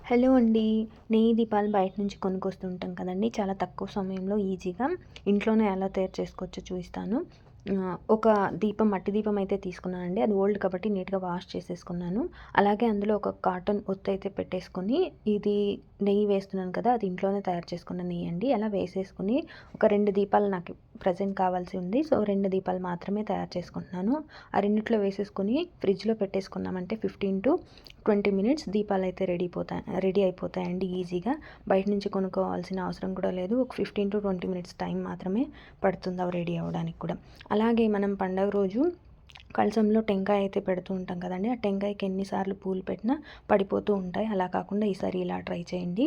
Hello అండి. నెయ్యి దీపాలు బయట నుంచి కొనుక్కొస్తుంటాం కదండీ! చాలా తక్కువ సమయంలో ఈజీగా ఇంట్లోనే ఎలా తయారు చేసుకోవచ్చో చూపిస్తాను. ఒక దీపం మట్టి దీపం అయితే తీసుకున్నానండి. అది ఓల్డ్ కాబట్టి నీట్‌గా వాష్ చేసేసుకున్నాను. అలాగే అందులో ఒక కాటన్ ఒత్తయితే పెట్టేసుకొని, ఇది నెయ్యి వేస్తున్నాను కదా! అది ఇంట్లోనే తయారు చేసుకున్న నెయ్యండి. అలా వేసేసుకొని ఒక 2 దీపాలు నాకు ప్రెజెంట్ కావాల్సి ఉంది. సో, 2 దీపాలు మాత్రమే తయారు చేసుకుంటున్నాను. ఆ రెండిట్లో వేసేసుకొని ఫ్రిడ్జ్‌లో పెట్టేసుకున్నామంటే 15-20 మినిట్స్ దీపాలైతే రెడీ అయిపోతాయండి ఈజీగా. బయట నుంచి కొనుక్కోవాల్సిన అవసరం కూడా లేదు. ఒక 15-20 మినిట్స్ టైం మాత్రమే పడుతుంది అవి రెడీ అవ్వడానికి కూడా. అలాగే మనం పండగ రోజు కలశంలో టెంకాయ అయితే పెడుతూ ఉంటాం కదండీ! ఆ టెంకాయకి ఎన్నిసార్లు పూలు పెట్టినా పడిపోతూ ఉంటాయి. అలా కాకుండా ఈసారి ఇలా ట్రై చేయండి.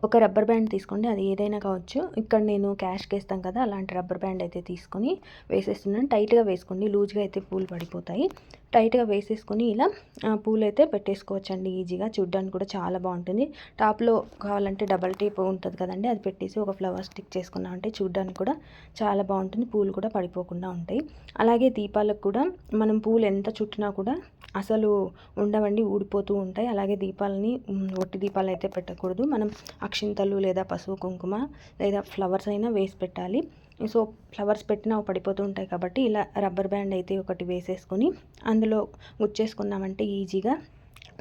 ఒక రబ్బర్ బ్యాండ్ తీసుకోండి, అది ఏదైనా కావచ్చు. ఇక్కడ నేను క్యాష్‌కి ఏస్తాం కదా! అలాంటి రబ్బర్ బ్యాండ్ అయితే తీసుకొని వేసేస్తున్నాను. టైట్‌గా వేసుకోండి, లూజ్‌గా అయితే పూలు పడిపోతాయి. టైట్‌గా వేసేసుకొని ఇలా పూలైతే పెట్టేసుకోవచ్చండి ఈజీగా. చూడ్డానికి కూడా చాలా బాగుంటుంది. టాప్‌లో కావాలంటే డబల్ టేప్ ఉంటుంది కదండీ! అది పెట్టేసి ఒక ఫ్లవర్ స్టిక్ చేసుకున్నామంటే చూడ్డానికి కూడా చాలా బాగుంటుంది. పూలు కూడా పడిపోకుండా ఉంటాయి. అలాగే దీపాలకు కూడా మనం పూలు ఎంత చుట్టినా కూడా అసలు ఉండవండి, ఊడిపోతూ ఉంటాయి. అలాగే దీపాలని ఒట్టి దీపాలు అయితే పెట్టకూడదు. మనం అక్షింతలు లేదా పసుపు కుంకుమ లేదా ఫ్లవర్స్ అయినా వేసి పెట్టాలి. సో, ఫ్లవర్స్ పెట్టినా పడిపోతూ ఉంటాయి కాబట్టి ఇలా రబ్బర్ బ్యాండ్ అయితే ఒకటి వేసేసుకొని అందులో గుచ్చేసుకున్నామంటే ఈజీగా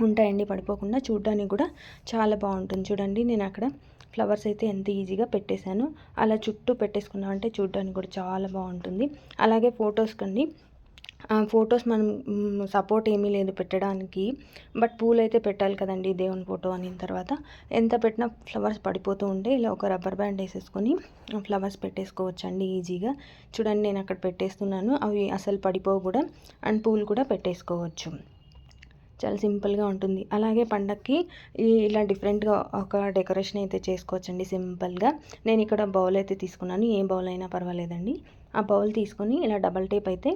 ఉంటాయండి పడిపోకుండా. చూడడానికి కూడా చాలా బాగుంటుంది. చూడండి, నేను అక్కడ ఫ్లవర్స్ అయితే ఎంత ఈజీగా పెట్టేశాను. అలా చుట్టూ పెట్టేసుకున్నామంటే చూడడానికి కూడా చాలా బాగుంటుంది. అలాగే ఫొటోస్ కండి, ఫొటోస్ మనం సపోర్ట్ ఏమీ లేదు పెట్టడానికి. బట్ పూలైతే పెట్టాలి కదండీ దేవుని ఫోటో అనిన తర్వాత. ఎంత పెట్టినా ఫ్లవర్స్ పడిపోతూ ఉంటే ఇలా ఒక రబ్బర్ బ్యాండ్ వేసేసుకొని ఫ్లవర్స్ పెట్టేసుకోవచ్చండి ఈజీగా. చూడండి, నేను అక్కడ పెట్టేస్తున్నాను. అవి అసలు పడిపోవు కూడా. అండ్ పూలు కూడా పెట్టేసుకోవచ్చు. చాలా సింపుల్గా ఉంటుంది. అలాగే పండక్కి ఇలా డిఫరెంట్గా ఒక డెకరేషన్ అయితే చేసుకోవచ్చండి సింపుల్గా. నేను ఇక్కడ బౌల్ అయితే తీసుకున్నాను. ఏ బౌల్ అయినా పర్వాలేదండి. ఆ బౌల్ తీసుకొని ఇలా డబల్ టేప్ అయితే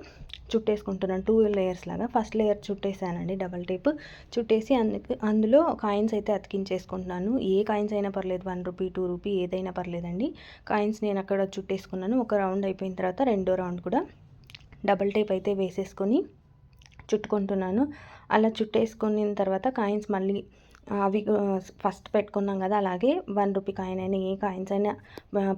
చుట్టేసుకుంటున్నాను. 2 లేయర్స్ లాగా. ఫస్ట్ లేయర్ చుట్టేసానండి డబల్ టేప్. చుట్టేసి అందులో కాయిన్స్ అయితే అతికించేసుకుంటున్నాను. ఏ కాయిన్స్ అయినా పర్లేదు, 1 రూపీ, 2 రూపీ ఏదైనా పర్లేదండి. కాయిన్స్ నేను అక్కడ చుట్టేసుకున్నాను. ఒక రౌండ్ అయిపోయిన తర్వాత రెండో రౌండ్ కూడా డబల్ టేప్ అయితే వేసేసుకొని చుట్టుకుంటున్నాను. అలా చుట్టేసుకున్న తర్వాత కాయిన్స్ మళ్ళీ అవి ఫస్ట్ పెట్టుకున్నాం కదా, అలాగే 1 రూపీ కాయిన్ అయినా ఏ కాయిన్స్ అయినా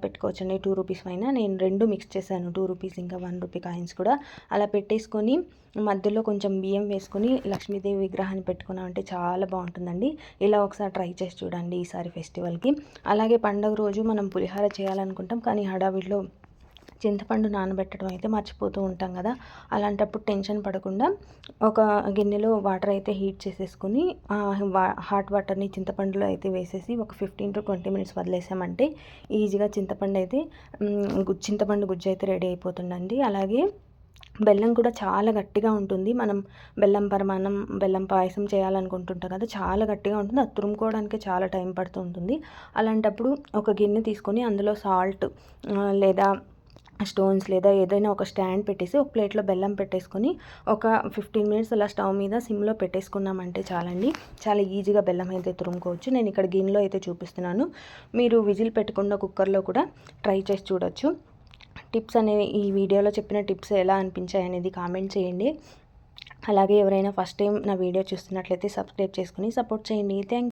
పెట్టుకోవచ్చండి. 2 రూపీస్ అయినా నేను 2 మిక్స్ చేశాను. 2 రూపీస్ ఇంకా 1 రూపీ కాయిన్స్ కూడా అలా పెట్టేసుకొని మధ్యలో కొంచెం బియ్యం వేసుకొని లక్ష్మీదేవి విగ్రహాన్ని పెట్టుకున్నామంటే చాలా బాగుంటుందండి. ఇలా ఒకసారి ట్రై చేసి చూడండి ఈసారి ఫెస్టివల్కి. అలాగే పండుగ రోజు మనం పులిహోర చేయాలనుకుంటాం, కానీ హడావిడిలో చింతపండు నానబెట్టడం అయితే మర్చిపోతూ ఉంటాం కదా. అలాంటప్పుడు టెన్షన్ పడకుండా ఒక గిన్నెలో వాటర్ అయితే హీట్ చేసేసుకొని హాట్ వాటర్ని చింతపండులో అయితే వేసేసి ఒక 15-20 మినిట్స్ వదిలేసామంటే ఈజీగా చింతపండు గుజ్జు అయితే రెడీ అయిపోతుందండి. అలాగే బెల్లం కూడా చాలా గట్టిగా ఉంటుంది. మనం బెల్లం పరమాన్నం, బెల్లం పాయసం చేయాలనుకుంటుంటాం కదా, చాలా గట్టిగా ఉంటుంది. అది తురుముకోవడానికి చాలా టైం పడుతూ ఉంటుంది. అలాంటప్పుడు ఒక గిన్నె తీసుకొని అందులో సాల్ట్ లేదా స్టోన్స్ లేదా ఏదైనా ఒక స్టాండ్ పెట్టేసి ఒక ప్లేట్లో బెల్లం పెట్టేసుకొని ఒక 15 మినిట్స్ అలా స్టవ్ మీద సిమ్లో పెట్టేసుకున్నామంటే చాలండి. చాలా ఈజీగా బెల్లం అయితే తురుముకోవచ్చు. నేను ఇక్కడ గిన్నెలో అయితే చూపిస్తున్నాను. మీరు విజిల్ పెట్టకుండా కుక్కర్లో కూడా ట్రై చేసి చూడొచ్చు. టిప్స్ అనేవి ఈ వీడియోలో చెప్పిన టిప్స్ ఎలా అనిపించాయి అనేది కామెంట్ చేయండి. అలాగే ఎవరైనా ఫస్ట్ టైం నా వీడియో చూస్తున్నట్లయితే సబ్స్క్రైబ్ చేసుకుని సపోర్ట్ చేయండి. థ్యాంక్